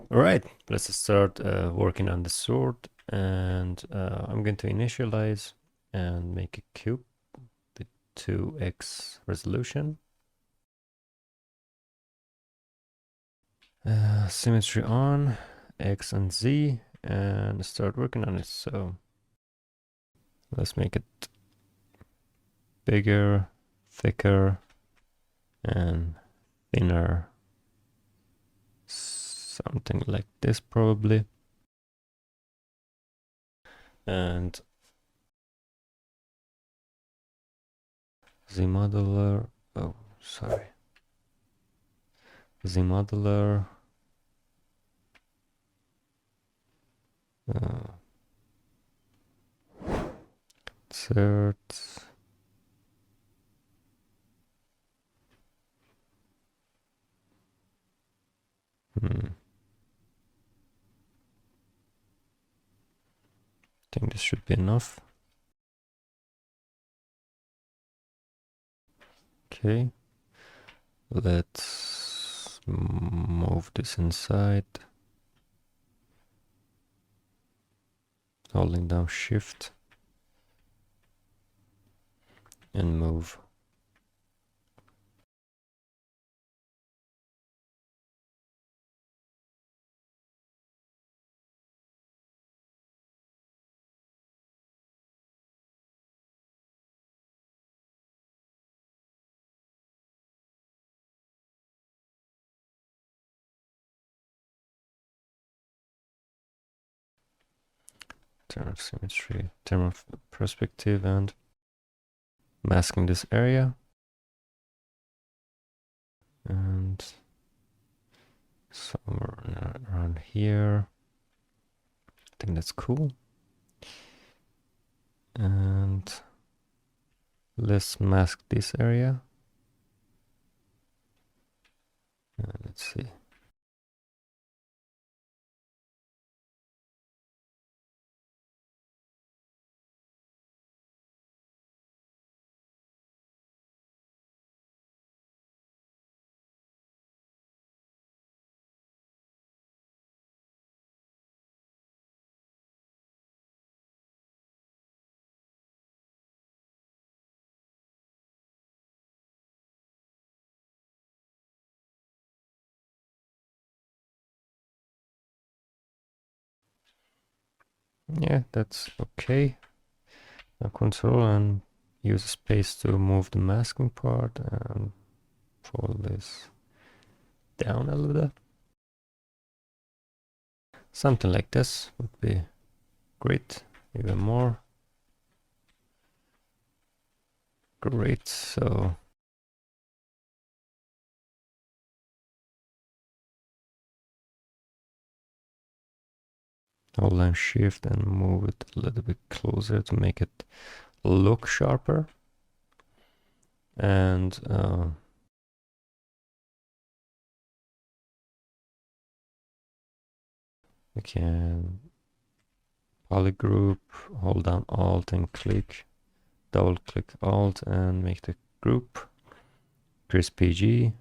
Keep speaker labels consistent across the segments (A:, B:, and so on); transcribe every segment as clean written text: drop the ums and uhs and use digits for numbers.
A: All right, let's start working on the sword, and I'm going to initialize and make a cube with 2x resolution. Symmetry on, X and Z, and start working on it. So let's make it bigger, thicker, and thinner. Something like this probably. And ZModeler, oh, sorry. ZModeler, insert, I think this should be enough. Okay, let's move this inside. Holding down Shift and move. Turn of symmetry, turn of perspective, and masking this area. And somewhere around here. I think that's cool. And let's mask this area. Let's see. Yeah, that's okay. Now control and use space to move the masking part and pull this down a little bit. Something like this would be great. Even more. Great. So hold down Shift and move it a little bit closer to make it look sharper. And we can polygroup, hold down Alt and click, double click Alt and make the group. Crisp PG.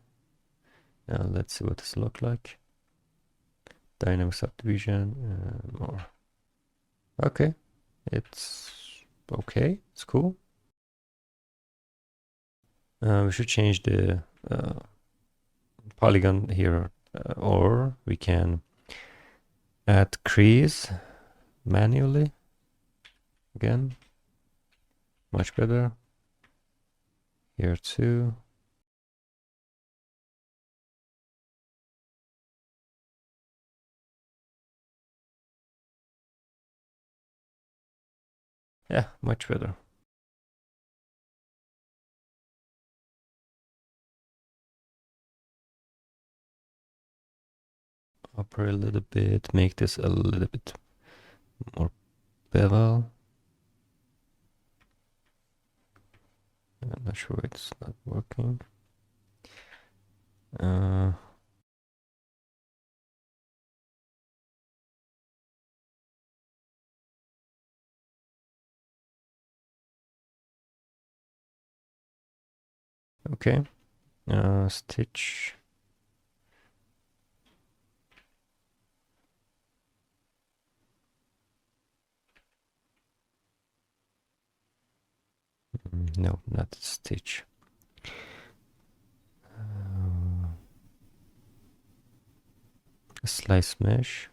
A: Now let's see what this look like. Dynamic subdivision and more. Okay, it's okay, it's cool. We should change the polygon here, or we can add crease manually. Again, much better. Here too. Yeah, much better. Upper a little bit, make this a little bit more bevel. I'm not sure it's not working. Okay, stitch. No, not stitch. Slice mesh.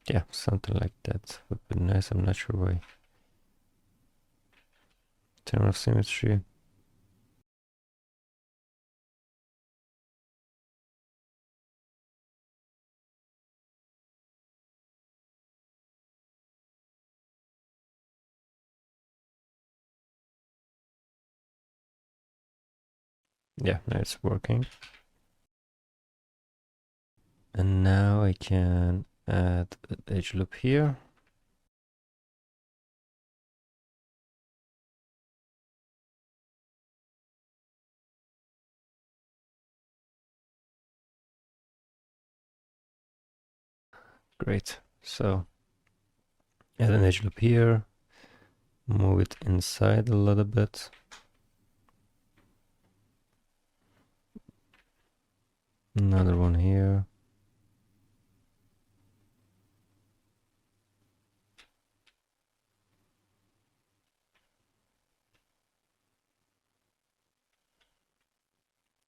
A: Yeah, something like that would be nice. I'm not sure why. In terms of symmetry. Yeah, now it's working. And now I can add an edge loop here. Great. So add an edge loop here. Move it inside a little bit. Another one here.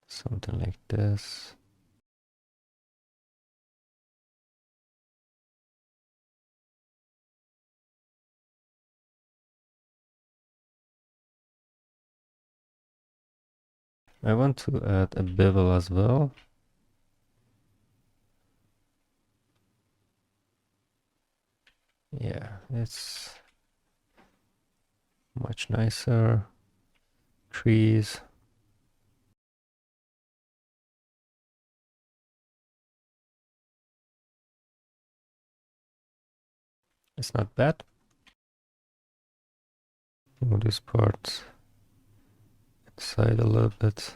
A: Something like this. I want to add a bevel as well. Yeah, it's much nicer. Trees. It's not bad. Move this part inside a little bit.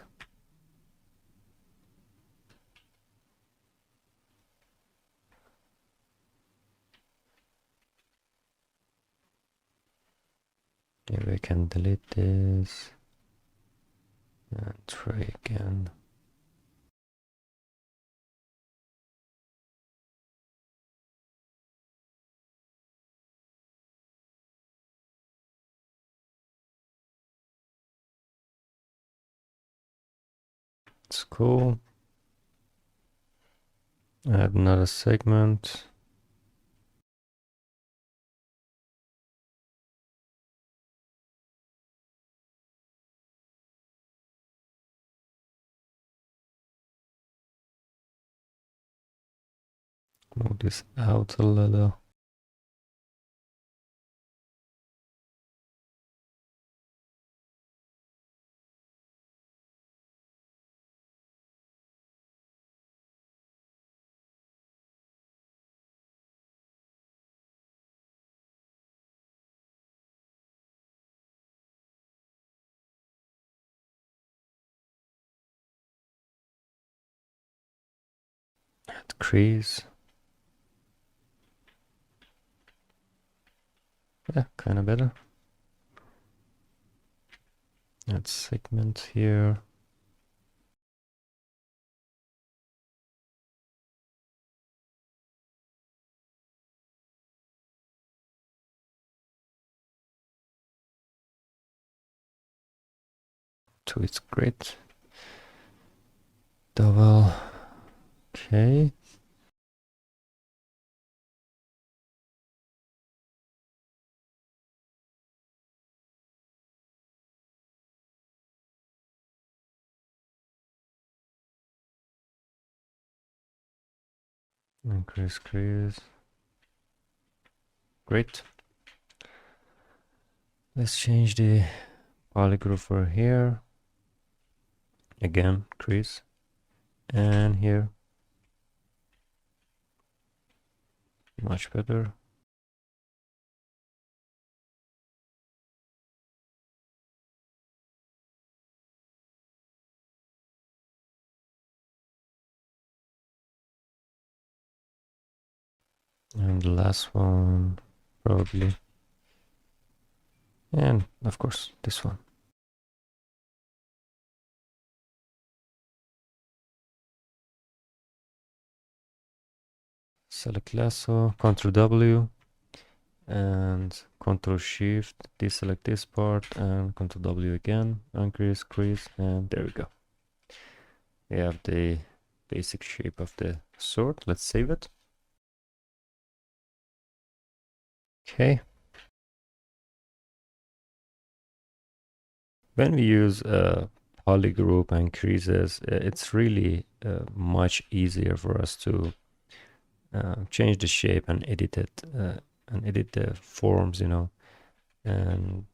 A: Maybe I can delete this and try again. It's cool. Add another segment. Move this out a little. Add crease. Yeah, kind of better. Add segment here. So it's great. Double. Okay. Increase crease. Great. Let's change the polygroup for here. Again, crease. And here. Much better. And the last one, probably. And of course, this one. Select lasso, Ctrl W, and Control Shift, deselect this part, and Control W again, increase, crease, and there we go. We have the basic shape of the sword. Let's save it. Okay. When we use polygroup and creases, it's really much easier for us to change the shape and edit it, and edit the forms, you know, and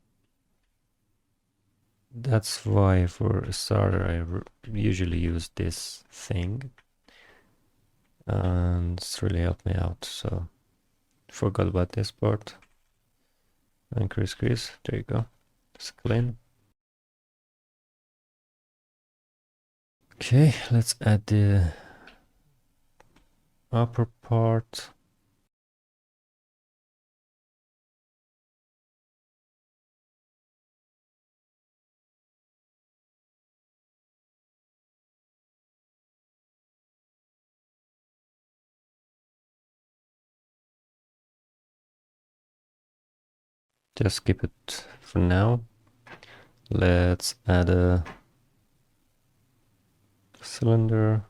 A: that's why for a starter I usually use this thing, and it's really helped me out. So forgot about this part. And crease, there you go. It's clean. Okay, let's add the upper part. Just skip it for now. Let's add a cylinder.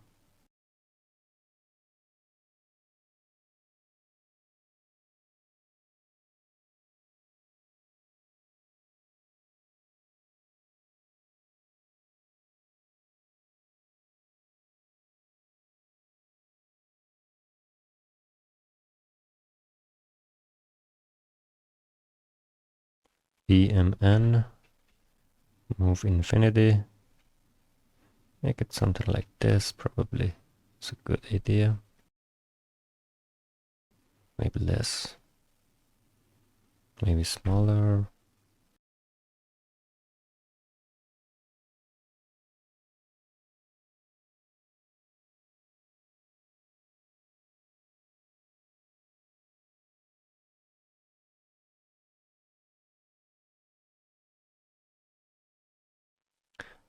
A: BMN, move infinity, make it something like this, probably. It's a good idea. Maybe less, maybe smaller.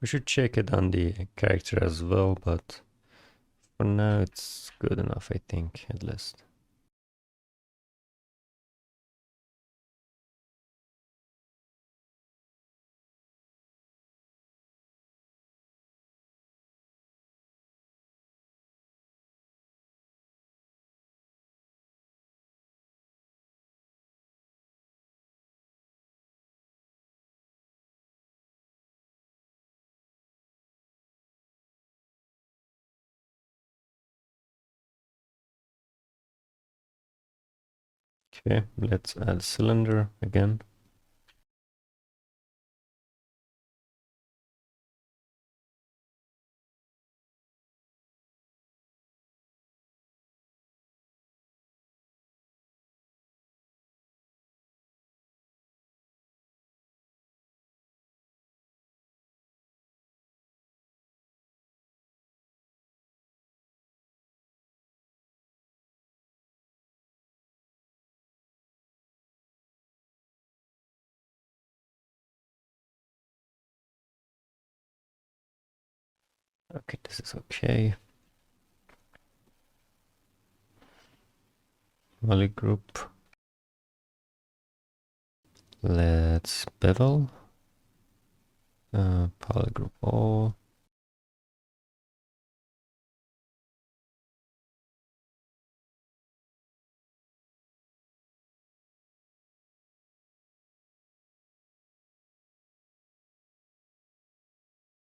A: We should check it on the character as well, but for now it's good enough, I think, at least. Okay, let's add cylinder again. Okay, this is okay. Poly group. Let's bevel. Poly group all.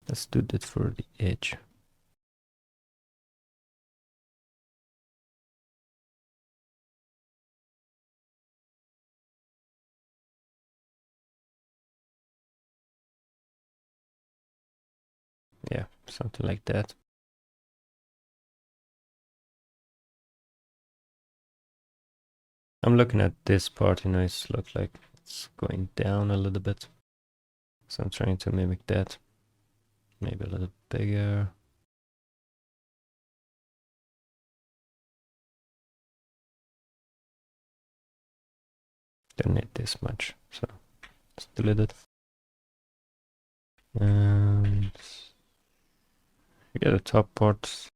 A: Let's do that for the edge. Yeah, something like that. I'm looking at this part, you know, it's look like it's going down a little bit. So I'm trying to mimic that. Maybe a little bigger. Don't need this much, so let's delete it. And you get the top part.